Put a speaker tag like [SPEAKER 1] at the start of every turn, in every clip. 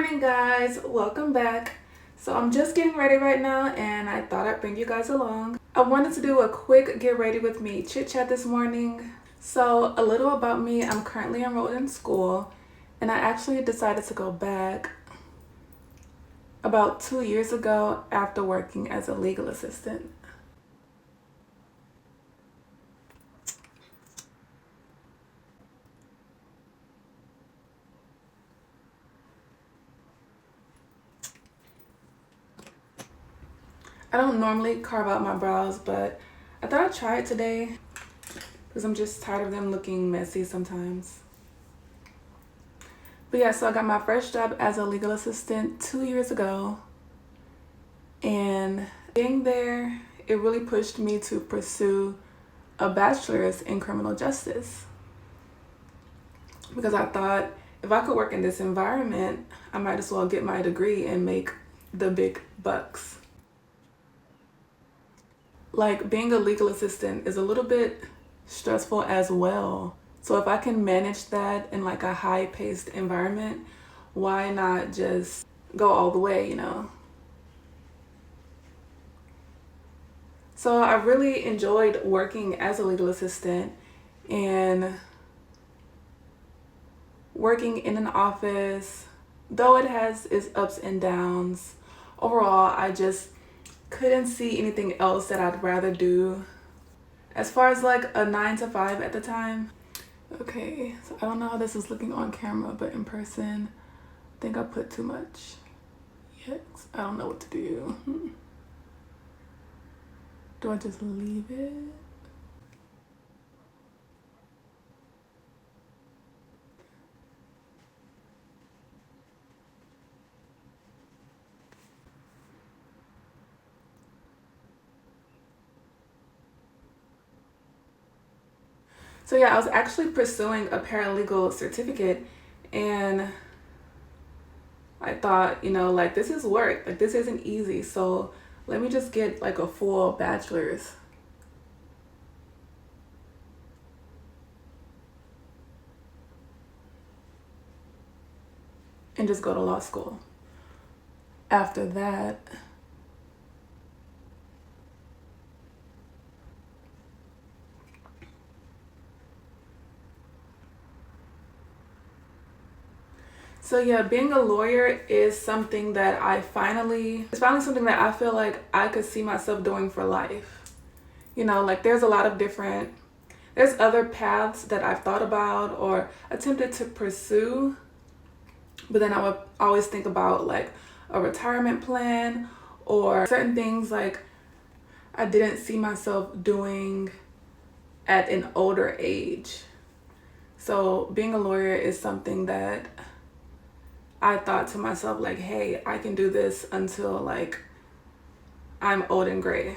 [SPEAKER 1] morning, guys. Welcome back. So I'm just getting ready right now and I thought I'd bring you guys along. I wanted to do a quick get ready with me chit chat this morning. So a little about me, I'm currently enrolled in school and I actually decided to go back about 2 years ago after working as a legal assistant. I don't normally carve out my brows, but I thought I'd try it today because I'm just tired of them looking messy sometimes. But yeah, so I got my first job as a legal assistant 2 years ago, and being there, it really pushed me to pursue a bachelor's in criminal justice because I thought if I could work in this environment, I might as well get my degree and make the big bucks. Like, being a legal assistant is a little bit stressful as well. So if I can manage that in like a high-paced environment, why not just go all the way, you know? So I really enjoyed working as a legal assistant and working in an office. Though it has its ups and downs, overall I just couldn't see anything else that I'd rather do as far as like a 9 to 5 at the time. Okay, so I don't know how this is looking on camera, but in person, I think I put too much. Yes, I don't know what to do. Do I just leave it? So yeah, I was actually pursuing a paralegal certificate and I thought, you know, like this is work, like this isn't easy. So let me just get like a full bachelor's. And just go to law school. After that, so yeah, being a lawyer is something that it's finally something that I feel like I could see myself doing for life. You know, like there's other paths that I've thought about or attempted to pursue, but then I would always think about like a retirement plan or certain things like I didn't see myself doing at an older age. So being a lawyer is something that I thought to myself like, hey, I can do this until like I'm old and gray.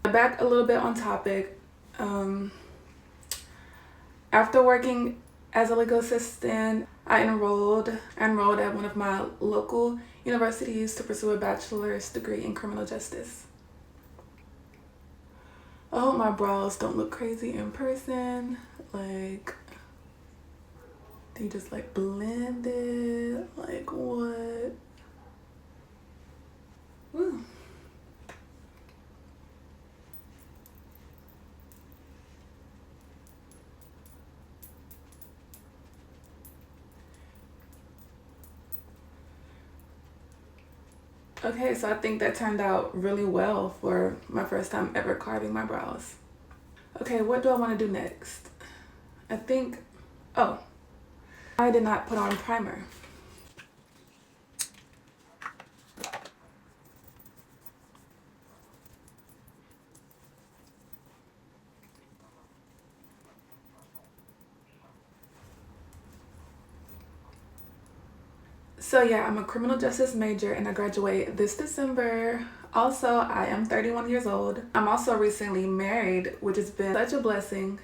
[SPEAKER 1] Back a little bit on topic. After working as a legal assistant, I enrolled at one of my local universities to pursue a bachelor's degree in criminal justice. I hope my brows don't look crazy in person. Like, they just like blended. Like, what? Woo. Okay, so I think that turned out really well for my first time ever carving my brows. Okay, what do I want to do next? I think, oh, I did not put on primer. So yeah, I'm a criminal justice major and I graduate this December. Also, I am 31 years old. I'm also recently married, which has been such a blessing.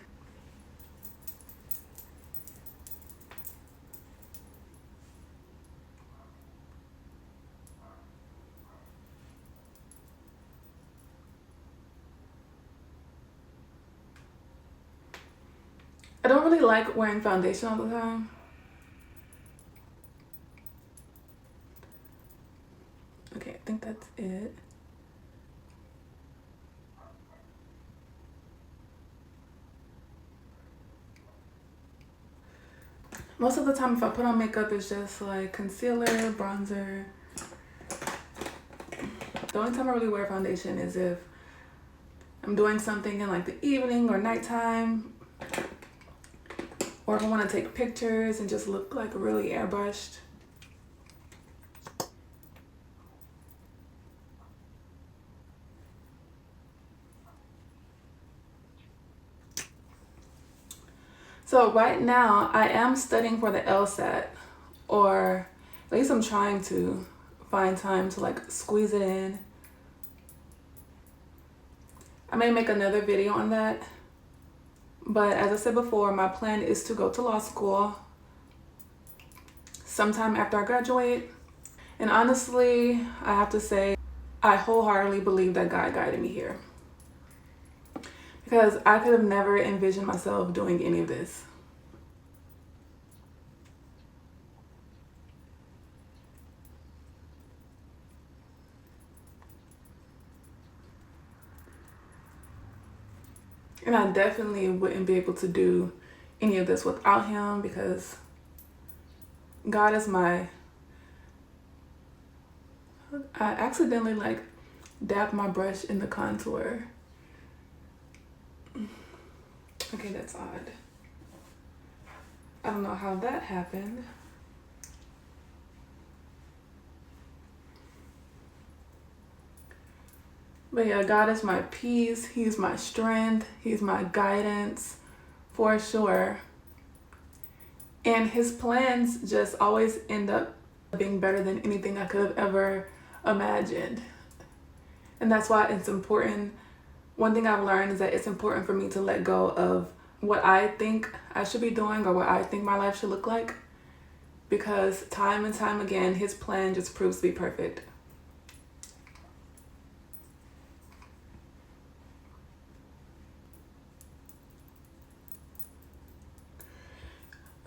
[SPEAKER 1] I don't really like wearing foundation all the time. like that's it. Most of the time if I put on makeup, it's just like concealer, bronzer. The only time I really wear foundation is if I'm doing something in like the evening or nighttime, or if I want to take pictures and just look like really airbrushed. So right now I am studying for the LSAT, or at least I'm trying to find time to like squeeze it in. I may make another video on that, but as I said before, my plan is to go to law school sometime after I graduate. And honestly, I have to say, I wholeheartedly believe that God guided me here, because I could have never envisioned myself doing any of this. And I definitely wouldn't be able to do any of this without him, because God is my... I accidentally like dabbed my brush in the contour. Okay, that's odd. I don't know how that happened. But yeah, God is my peace. He's my strength. He's my guidance, for sure. And his plans just always end up being better than anything I could have ever imagined. And that's why it's important. One thing I've learned is that it's important for me to let go of what I think I should be doing or what I think my life should look like, because time and time again, his plan just proves to be perfect.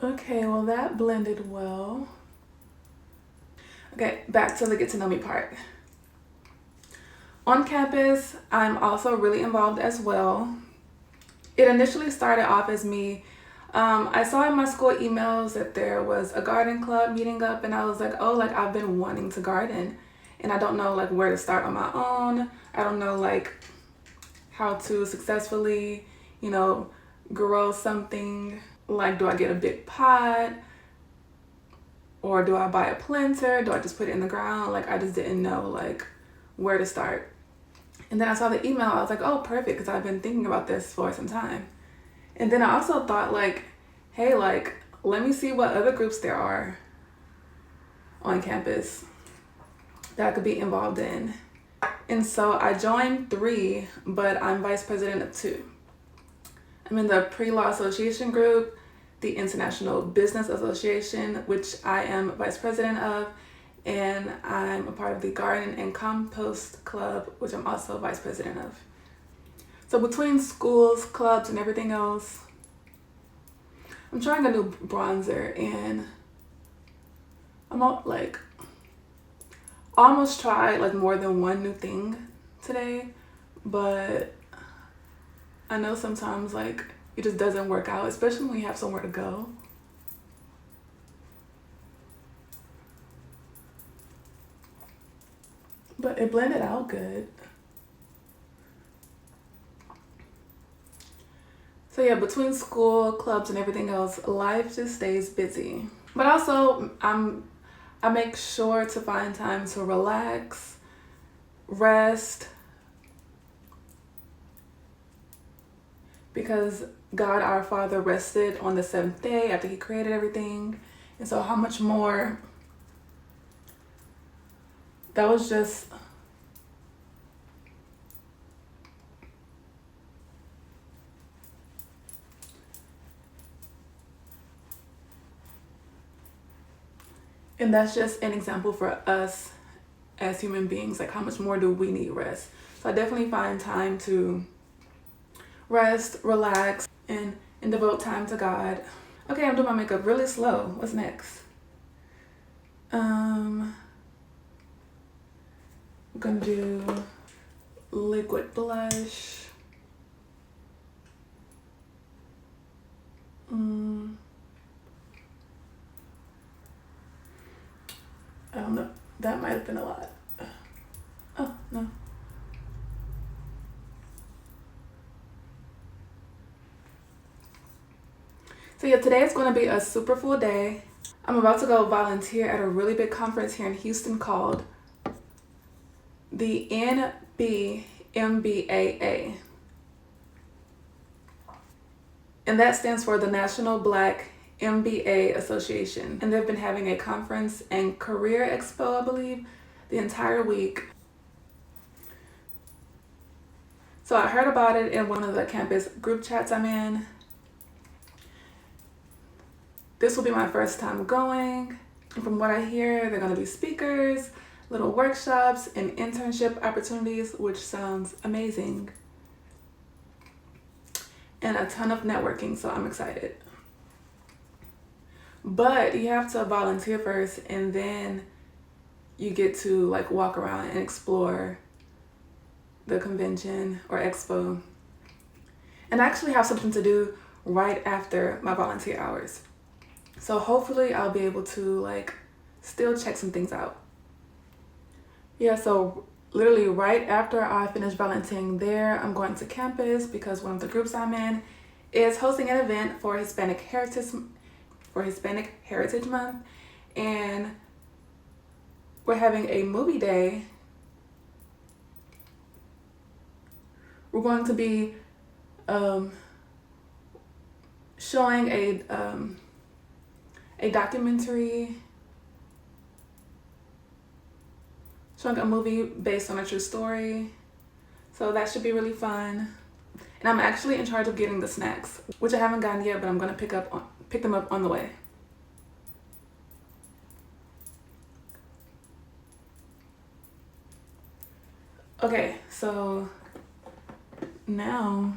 [SPEAKER 1] Okay, well that blended well. Okay, back to the get to know me part. On campus, I'm also really involved as well. It initially started off as me. I saw in my school emails that there was a garden club meeting up, and I was like, oh, like I've been wanting to garden, and I don't know like where to start on my own. I don't know like how to successfully, grow something. Like, do I get a big pot? Or do I buy a planter? Do I just put it in the ground? Like, I just didn't know like where to start. And then I saw the email. I was like, oh, perfect, because I've been thinking about this for some time. And then I also thought like, hey, like, let me see what other groups there are on campus that I could be involved in. And so I joined 3, but I'm vice president of 2. I'm in the Pre-Law Association group, the International Business Association, which I am vice president of, and I'm a part of the Garden and Compost Club, which I'm also vice president of. So between schools, clubs, and everything else, I'm trying a new bronzer, and I'm almost tried like more than one new thing today, but I know sometimes like it just doesn't work out, especially when you have somewhere to go. But it blended out good. So yeah, between school, clubs, and everything else, life just stays busy. But also, I make sure to find time to relax, rest, because God our Father rested on the 7th day after he created everything. And so how much more, that was just, and that's just an example for us as human beings, like how much more do we need rest. So I definitely find time to rest, relax, and devote time to God. Okay, I'm doing my makeup really slow. What's next? I'm gonna do liquid blush. I don't know. That might have been a lot. Oh, no. So yeah, today is going to be a super full day. I'm about to go volunteer at a really big conference here in Houston called the NBMBAA. And that stands for the National Black MBA Association. And they've been having a conference and career expo, I believe, the entire week. So I heard about it in one of the campus group chats I'm in. This will be my first time going. And from what I hear, they're gonna be speakers, little workshops, and internship opportunities, which sounds amazing. And a ton of networking, so I'm excited. But you have to volunteer first, and then you get to like walk around and explore the convention or expo. And I actually have something to do right after my volunteer hours. So hopefully I'll be able to like still check some things out. Yeah, so literally right after I finish volunteering there, I'm going to campus because one of the groups I'm in is hosting an event for Hispanic Heritage Month, and we're having a movie day. We're going to be showing a documentary, showing a movie based on a true story. So that should be really fun. And I'm actually in charge of getting the snacks, which I haven't gotten yet, but I'm gonna pick them up on the way. Okay, so now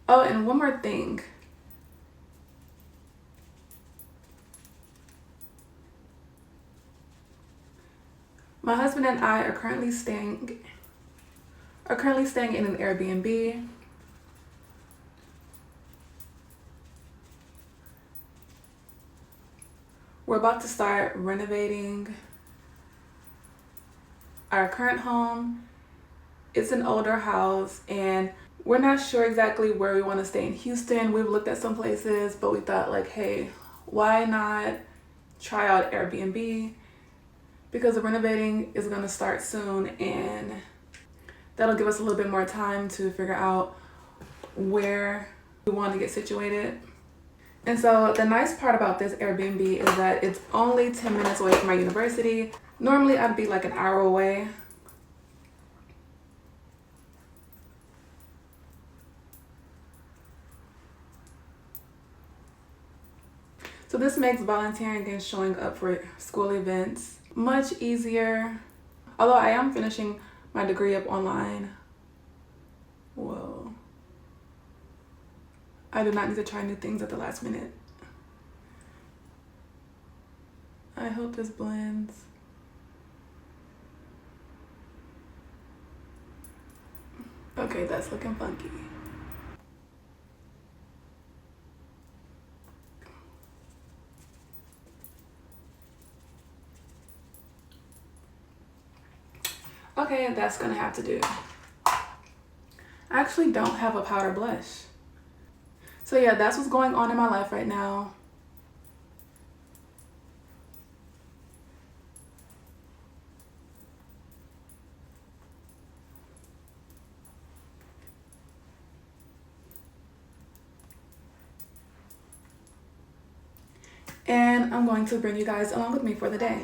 [SPEAKER 1] oh, and one more thing. My husband and I are currently staying in an Airbnb. We're about to start renovating our current home. It's an older house, and we're not sure exactly where we want to stay in Houston. We've looked at some places, but we thought like, hey, why not try out Airbnb? Because the renovating is gonna start soon, and that'll give us a little bit more time to figure out where we want to get situated. And so the nice part about this Airbnb is that it's only 10 minutes away from my university. Normally I'd be like an hour away. So this makes volunteering and showing up for school events much easier. Although I am finishing my degree up online. Whoa. I do not need to try new things at the last minute. I hope this blends. Okay, that's looking funky. Okay, that's gonna have to do. I actually don't have a powder blush. So yeah, that's what's going on in my life right now. And I'm going to bring you guys along with me for the day.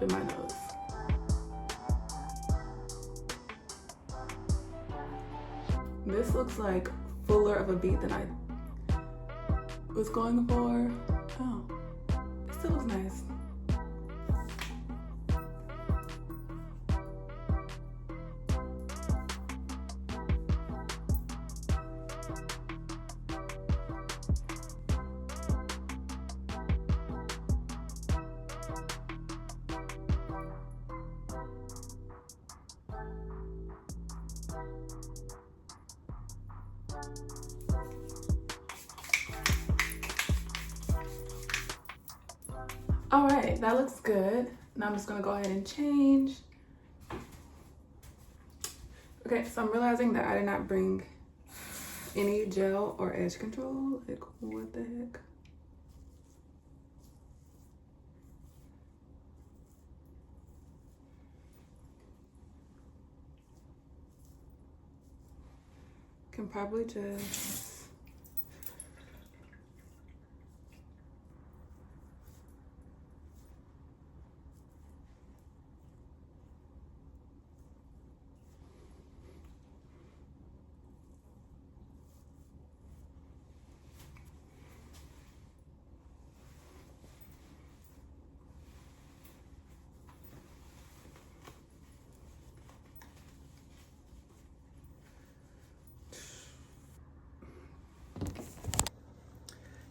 [SPEAKER 1] up in my nose. This looks like fuller of a beat than I was going for. Oh, it still looks nice. All right, that looks good. Now I'm just gonna go ahead and change. Okay, so I'm realizing that I did not bring any gel or edge control. Like, what the heck? Can probably just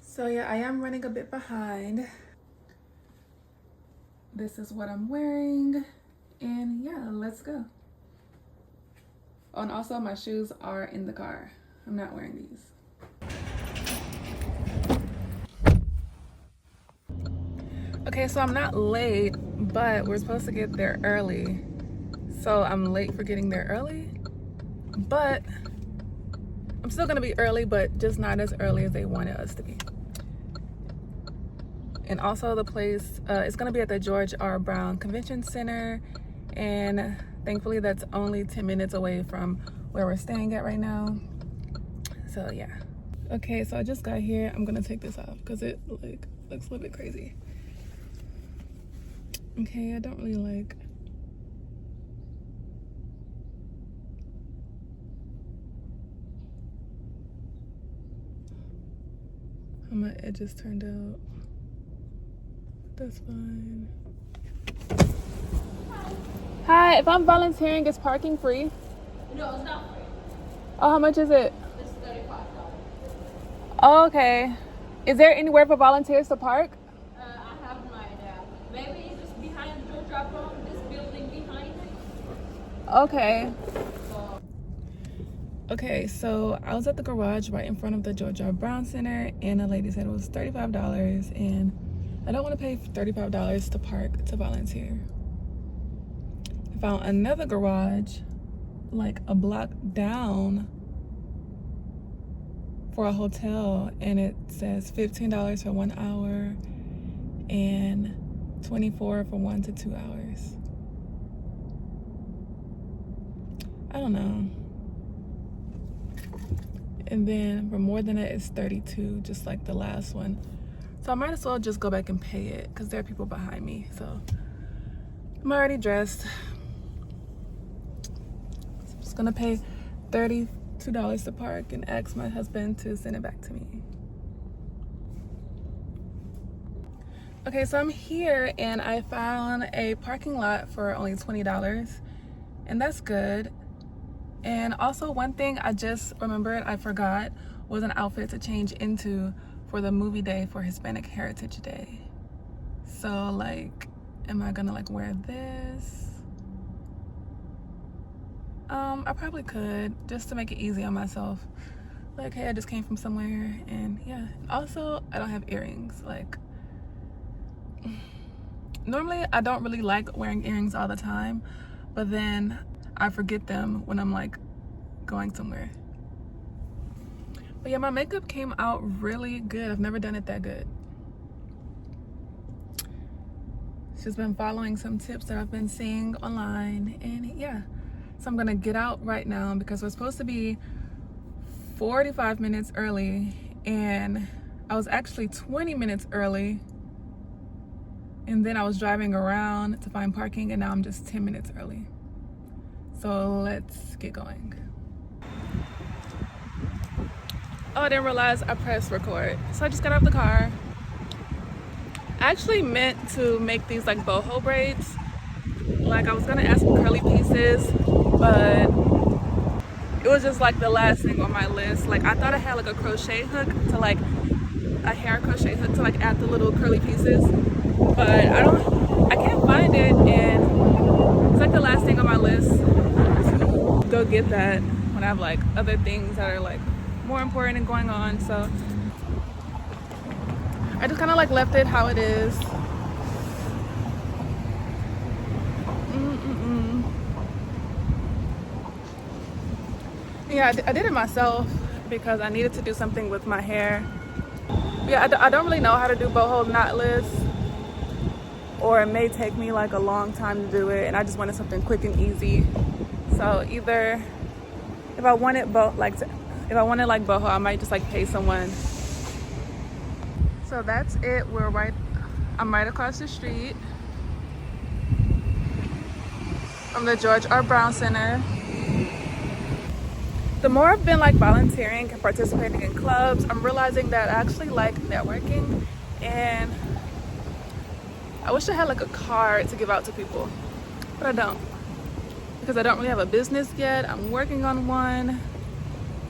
[SPEAKER 1] so yeah, I am running a bit behind. This is what I'm wearing, and yeah, let's go. Oh, and also my shoes are in the car. I'm not wearing these. Okay, so I'm not late, but we're supposed to get there early. So I'm late for getting there early, but I'm still gonna be early, but just not as early as they wanted us to be. And also the place, it's gonna be at the George R. Brown Convention Center. And thankfully that's only 10 minutes away from where we're staying at right now. So yeah. Okay, so I just got here. I'm gonna take this off because it like looks a little bit crazy. Okay, I don't really like. How my edges turned out. That's fine. Hi, if I'm volunteering, is parking free?
[SPEAKER 2] No, it's not free.
[SPEAKER 1] Oh, how much is it?
[SPEAKER 2] It's $35.
[SPEAKER 1] Oh, okay. Is there anywhere for volunteers to park?
[SPEAKER 2] I have no idea. Maybe it's just behind the George R. Brown, this building behind it.
[SPEAKER 1] Okay. Okay, so I was at the garage right in front of the George R. Brown Center, and the lady said it was $35, and I don't want to pay $35 to park to volunteer. I found another garage like a block down for a hotel, and it says $15 for 1 hour and $24 for 1 to 2 hours. I don't know. And then for more than that, it's $32, just like the last one. So I might as well just go back and pay it because there are people behind me. So I'm already dressed. So I'm just gonna pay $32 to park and ask my husband to send it back to me. Okay, so I'm here and I found a parking lot for only $20, and that's good. And also one thing I just remembered I forgot was an outfit to change into for the movie day for Hispanic Heritage Day. So like, am I gonna like wear this? I probably could, just to make it easy on myself. Like, hey, I just came from somewhere, and yeah. Also, I don't have earrings. Like, normally I don't really like wearing earrings all the time, but then I forget them when I'm like going somewhere. But yeah, my makeup came out really good. I've never done it that good. She's been following some tips that I've been seeing online, and yeah. So I'm gonna get out right now because we're supposed to be 45 minutes early, and I was actually 20 minutes early, And then I was driving around to find parking, and now I'm just 10 minutes early. So let's get going. Oh, I didn't realize I pressed record. So I just got out of the car. I actually meant to make these like boho braids. Like I was gonna add some curly pieces, but it was just like the last thing on my list. Like I thought I had like a crochet hook to like a hair crochet hook to like add the little curly pieces, but I can't find it, and it's like the last thing on my list to go get that when I have like other things that are like more important and going on. So I just kind of like left it how it is. Yeah, I did it myself because I needed to do something with my hair. Yeah, I don't really know how to do boho knotless, or it may take me like a long time to do it, and I just wanted something quick and easy. So either if I wanted like boho, I might just like pay someone. So that's it. I'm right across the street from the George R. Brown Center. The more I've been like volunteering and participating in clubs, I'm realizing that I actually like networking, and I wish I had like a card to give out to people, but I don't, because I don't really have a business yet. I'm working on one,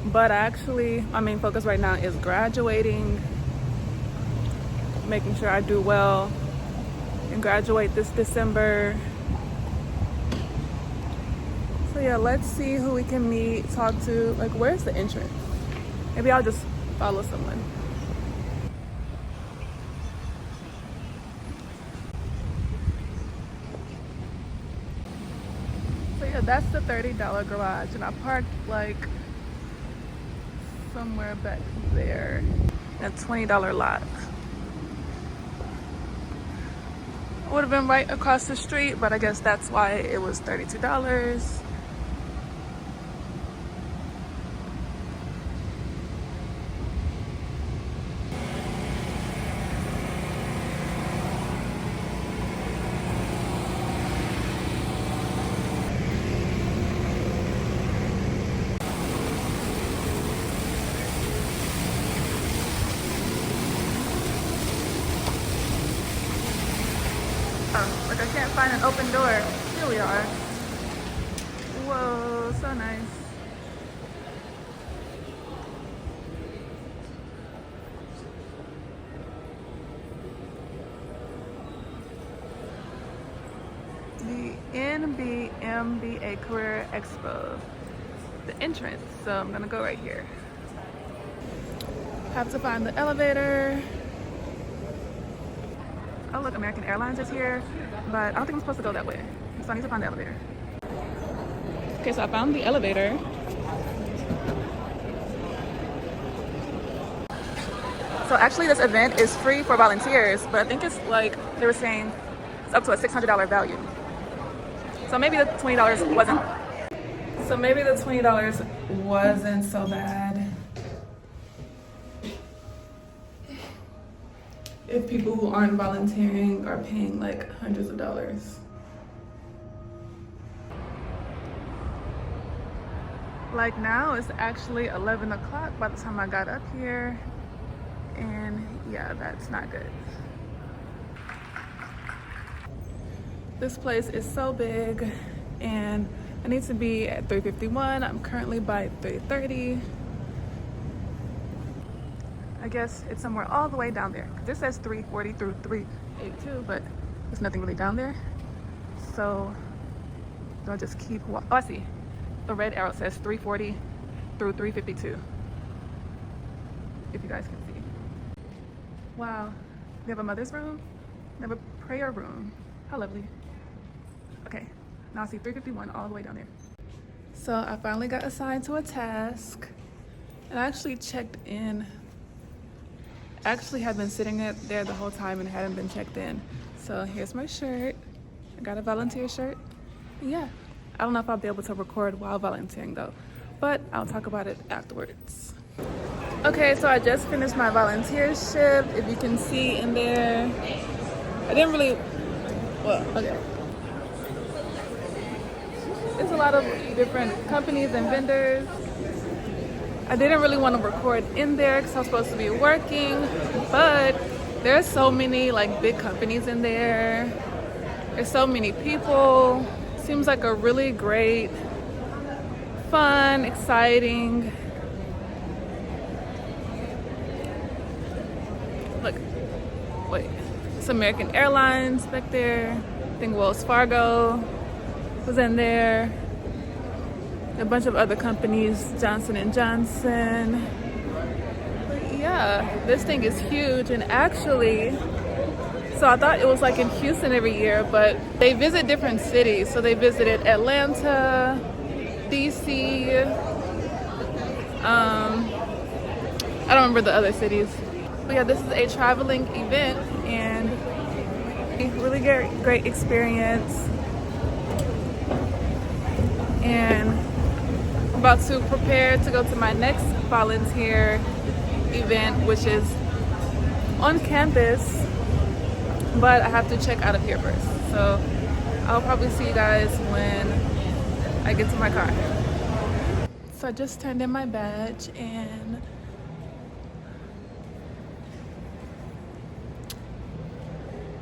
[SPEAKER 1] but my main focus right now is graduating, making sure I do well and graduate this December. So yeah, let's see who we can meet, talk to. Like, where's the entrance? Maybe I'll just follow someone. So yeah, that's the $30 garage, and I parked like somewhere back there. A $20 lot. Would have been right across the street, but I guess that's why it was $32. Oh, like I can't find an open door. Here we are. Whoa, so nice. The NBMBA Career Expo, the entrance. So I'm gonna go right here. Have to find the elevator. Oh look, American Airlines is here, but I don't think I'm supposed to go that way. So I need to find the elevator. Okay, so I found the elevator. So actually this event is free for volunteers, but I think it's like, they were saying it's up to a $600 value. So maybe the $20 wasn't. So maybe the $20 wasn't so bad. If people who aren't volunteering are paying like hundreds of dollars. Like now it's actually 11 o'clock by the time I got up here, and yeah, that's not good. This place is so big, and I need to be at 3:51. I'm currently by 3:30. I guess it's somewhere all the way down there. This says 340 through 382, but there's nothing really down there. So do I just keep walking? Oh, I see. The red arrow says 340 through 352. If you guys can see. Wow. We have a mother's room. We have a prayer room. How lovely. Okay. Now I see 351 all the way down there. So I finally got assigned to a task, and I actually checked in. I actually had been sitting there the whole time and hadn't been checked in. So here's my shirt. I got a volunteer shirt. Yeah, I don't know if I'll be able to record while volunteering though, but I'll talk about it afterwards. Okay, so I just finished my volunteer shift. If you can see in there, I didn't really Okay. It's a lot of different companies and vendors. I didn't really want to record in there because I was supposed to be working, but there's so many like big companies in there. There's so many people. Seems like a really great, fun, exciting. Look, wait, it's American Airlines back there. I think Wells Fargo was in there. A bunch of other companies, Johnson and Johnson. But yeah, this thing is huge. And actually, so I thought it was like in Houston every year, but they visit different cities. So they visited Atlanta, DC. I don't remember the other cities. But yeah, this is a traveling event and a really great experience. And I'm about to prepare to go to my next volunteer event, which is on campus, but I have to check out of here first. So I'll probably see you guys when I get to my car. So I just turned in my badge and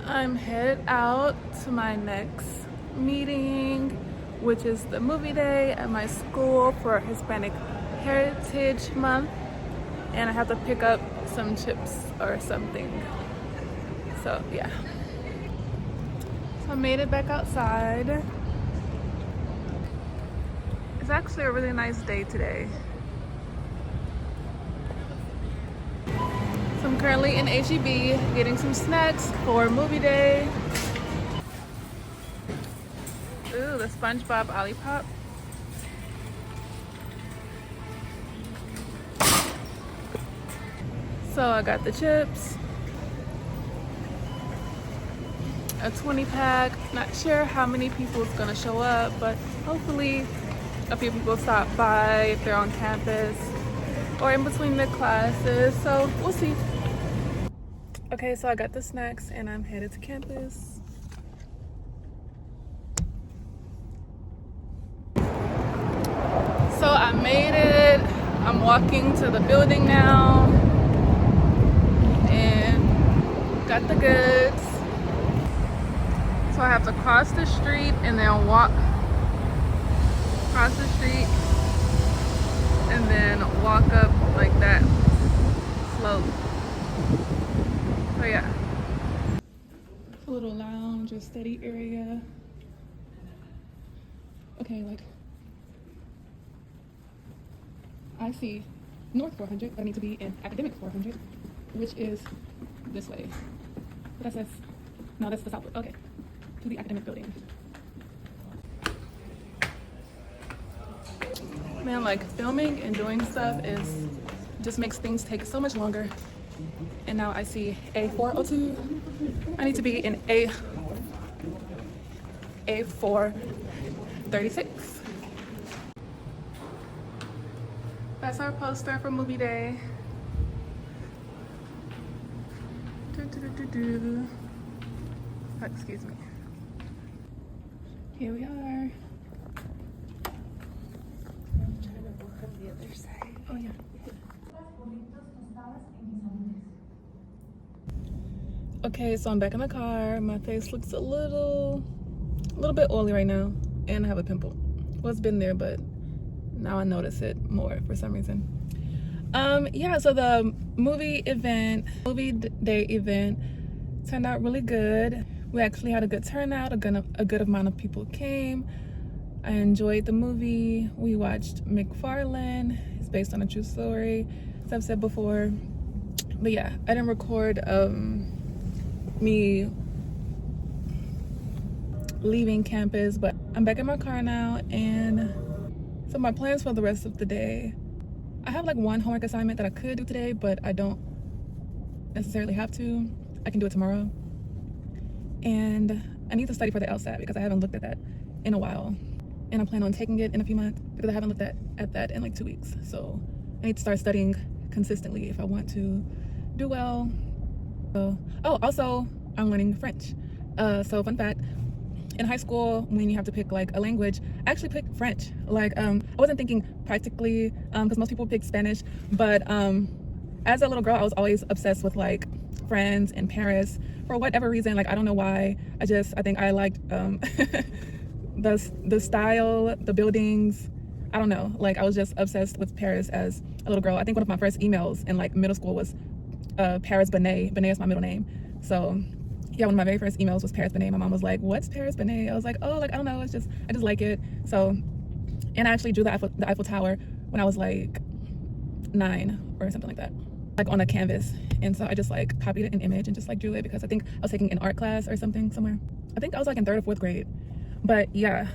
[SPEAKER 1] I'm headed out to my next meeting, which is the movie day at my school for Hispanic Heritage Month, and I have to pick up some chips or something. So yeah. So I made it back outside. It's actually a really nice day today. So I'm currently in HEB getting some snacks for movie day. Ooh, the SpongeBob Olipop. So I got the chips, a 20 pack. Not sure how many people is gonna show up, but hopefully a few people stop by if they're on campus or in between the classes. So we'll see. Okay, so I got the snacks and I'm headed to campus. So I made it. I'm walking to the building now and got the goods. So I have to cross the street and then walk across the street and then walk up like that slope. So yeah. A little lounge or study area. Okay, like I see North 400, but I need to be in Academic 400, which is this way. But that says, no, that's the south. Okay, to the academic building. Man, like filming and doing stuff just makes things take so much longer. And now I see A402. I need to be in A436. That's our poster for movie day. Oh, excuse me. Here we are. I'm trying to walk up the other side. Oh yeah. Okay, so I'm back in the car. My face looks a little bit oily right now, and I have a pimple. Well, it's been there, but now I notice it more for some reason. Yeah, so the movie day event turned out really good. We actually had a good turnout. A good amount of people came. I enjoyed the movie. We watched McFarlane. It's based on a true story, as I've said before. But yeah, I didn't record me leaving campus, but I'm back in my car now. And so my plans for the rest of the day, I have like one homework assignment that I could do today, but I don't necessarily have to. I can do it tomorrow. And I need to study for the LSAT because I haven't looked at that in a while. And I plan on taking it in a few months because I haven't looked at that in like 2 weeks. So I need to start studying consistently if I want to do well. So, oh, also I'm learning French. So fun fact, in high school, when you have to pick like a language, I actually picked French. Like, I wasn't thinking practically, because most people pick Spanish, but as a little girl, I was always obsessed with like France and Paris for whatever reason. Like, I don't know why. I think I liked the style, the buildings. I don't know. Like, I was just obsessed with Paris as a little girl. I think one of my first emails in like middle school was Paris Benet. Benet is my middle name. So yeah, one of my very first emails was Paris Benet. My mom was like, "What's Paris Benet?" I was like, "Oh, like I don't know. I just like it." So, and I actually drew the Eiffel Tower when I was like 9 or something like that, like on a canvas. And so I just like copied an image and just like drew it because I think I was taking an art class or something somewhere. I think I was like in 3rd or 4th grade. But yeah,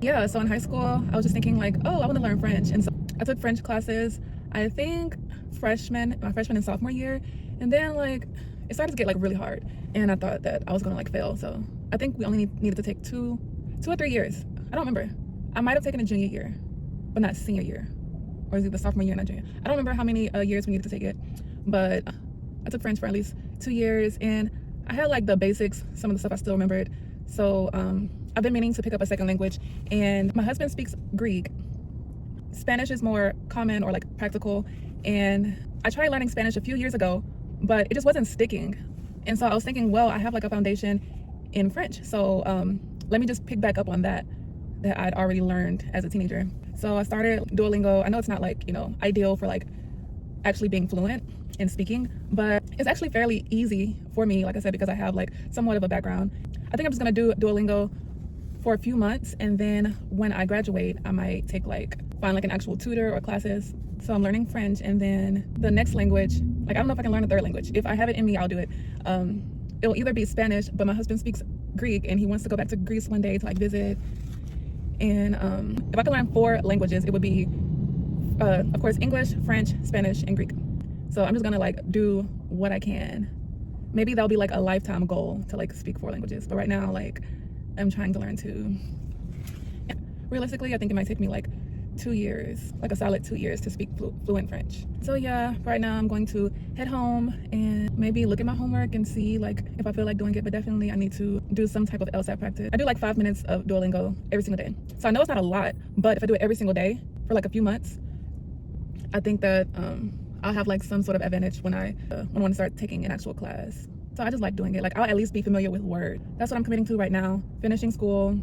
[SPEAKER 1] yeah. So in high school, I was just thinking like, oh, I want to learn French, and so I took French classes. I think my freshman and sophomore year, and then like it started to get like really hard, and I thought that I was gonna like fail. So I think we only needed to take 2 or 3 years. I don't remember. I might have taken a junior year, but not senior year, or is it the sophomore year, not junior? I don't remember how many years we needed to take it, but I took French for at least 2 years, and I had like the basics. Some of the stuff I still remembered. So I've been meaning to pick up a second language, and my husband speaks Greek. Spanish is more common or like practical, and I tried learning Spanish a few years ago, but it just wasn't sticking. And so I was thinking, well, I have like a foundation in French, so let me just pick back up on that I'd already learned as a teenager. So I started Duolingo. I know it's not like, you know, ideal for like actually being fluent in speaking, but it's actually fairly easy for me, like I said, because I have like somewhat of a background. I think I'm just gonna do Duolingo for a few months, and then when I graduate, I might find like an actual tutor or classes. So I'm learning French, and then the next language, like I don't know if I can learn a 3rd language. If I have it in me, I'll do it. It'll either be Spanish, but my husband speaks Greek, and he wants to go back to Greece one day to like visit. And if I could learn 4 languages, it would be, of course, English, French, Spanish, and Greek. So I'm just gonna like do what I can. Maybe that'll be like a lifetime goal to like speak 4 languages. But right now, like I'm trying to learn 2. Yeah. Realistically, I think it might take me like 2 years, like a solid 2 years to speak fluent French. So yeah, right now I'm going to head home and maybe look at my homework and see like if I feel like doing it, but definitely I need to do some type of LSAT practice. I do like 5 minutes of Duolingo every single day. So I know it's not a lot, but if I do it every single day for like a few months, I think that I'll have like some sort of advantage when I want to start taking an actual class. So I just like doing it. Like I'll at least be familiar with words. That's what I'm committing to right now. Finishing school,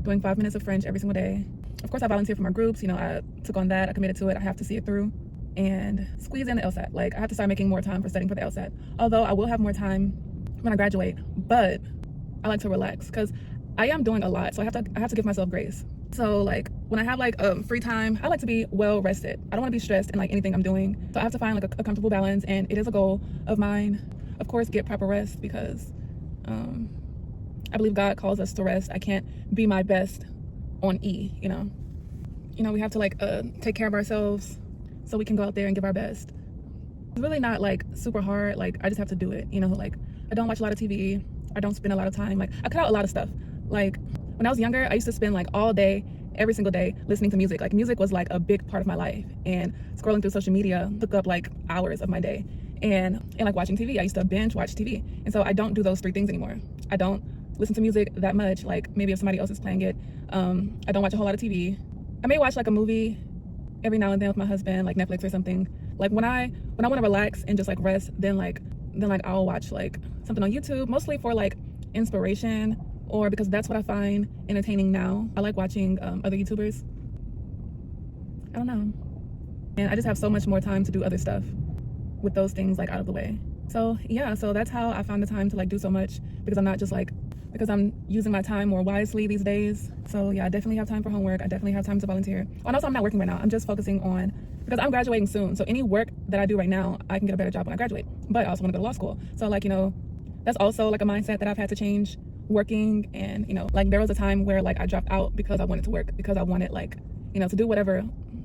[SPEAKER 1] doing 5 minutes of French every single day. Of course, I volunteer for my groups. You know, I took on that. I committed to it. I have to see it through and squeeze in the LSAT. Like I have to start making more time for studying for the LSAT. Although I will have more time when I graduate, but I like to relax because I am doing a lot. So I have to give myself grace. So like when I have like free time, I like to be well rested. I don't want to be stressed in like anything I'm doing. So I have to find like a comfortable balance, and it is a goal of mine. Of course, get proper rest because I believe God calls us to rest. I can't be my best on E, you know. We have to like take care of ourselves so we can go out there and give our best. It's really not like super hard. Like I just have to do it, you know. Like I don't watch a lot of TV. I don't spend a lot of time. Like I cut out a lot of stuff. Like when I was younger, I used to spend like all day, every single day listening to music. Like music was like a big part of my life, and scrolling through social media took up like hours of my day. And like watching TV, I used to binge watch TV. And so I don't do those 3 things anymore. I don't listen to music that much. Like maybe if somebody else is playing it. I don't watch a whole lot of TV. I may watch like a movie every now and then with my husband, like Netflix or something. Like when I want to relax and just like rest, then I'll watch like something on YouTube, mostly for like inspiration, or because that's what I find entertaining now. I like watching other YouTubers. I don't know. And I just have so much more time to do other stuff with those things like out of the way. So yeah, so that's how I found the time to like do so much, because I'm using my time more wisely these days. So yeah, I definitely have time for homework. I definitely have time to volunteer. Oh, and also I'm not working right now. I'm just focusing on, because I'm graduating soon. So any work that I do right now, I can get a better job when I graduate. But I also want to go to law school. So like, that's also like a mindset that I've had to change working. And, like there was a time where like I dropped out because I wanted to work, because I wanted like, to do whatever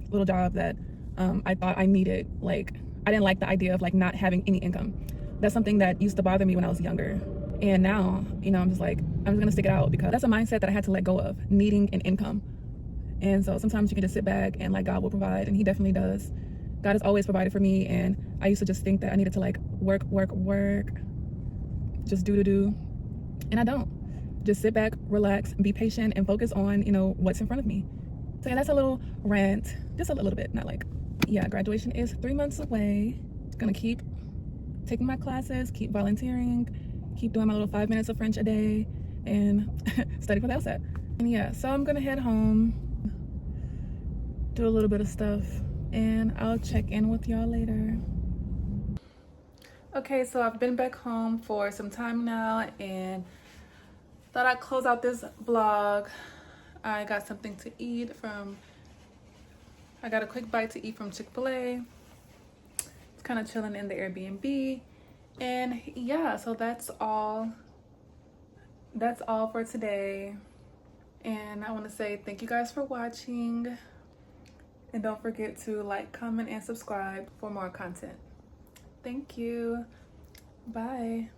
[SPEAKER 1] little job that I thought I needed. Like I didn't like the idea of like not having any income. That's something that used to bother me when I was younger. And now, I'm just like, I'm just gonna stick it out, because that's a mindset that I had to let go of, needing an income. And so sometimes you can just sit back and like God will provide, and He definitely does. God has always provided for me, and I used to just think that I needed to like work, just do. and I don't. Just sit back, relax, be patient, and focus on, you know, what's in front of me. So yeah, that's a little rant, just a little bit, not like, yeah, graduation is 3 months away. Gonna keep taking my classes, keep volunteering, keep doing my little 5 minutes of French a day, and study for the LSAT. And yeah, so I'm gonna head home, do a little bit of stuff, and I'll check in with y'all later. Okay, so I've been back home for some time now, and thought I'd close out this vlog. I got something to eat from, I got a quick bite to eat from Chick-fil-A. It's kind of chilling in the Airbnb. And yeah, so that's all for today. And I want to say thank you guys for watching. And don't forget to like, comment, and subscribe for more content. Thank you. Bye.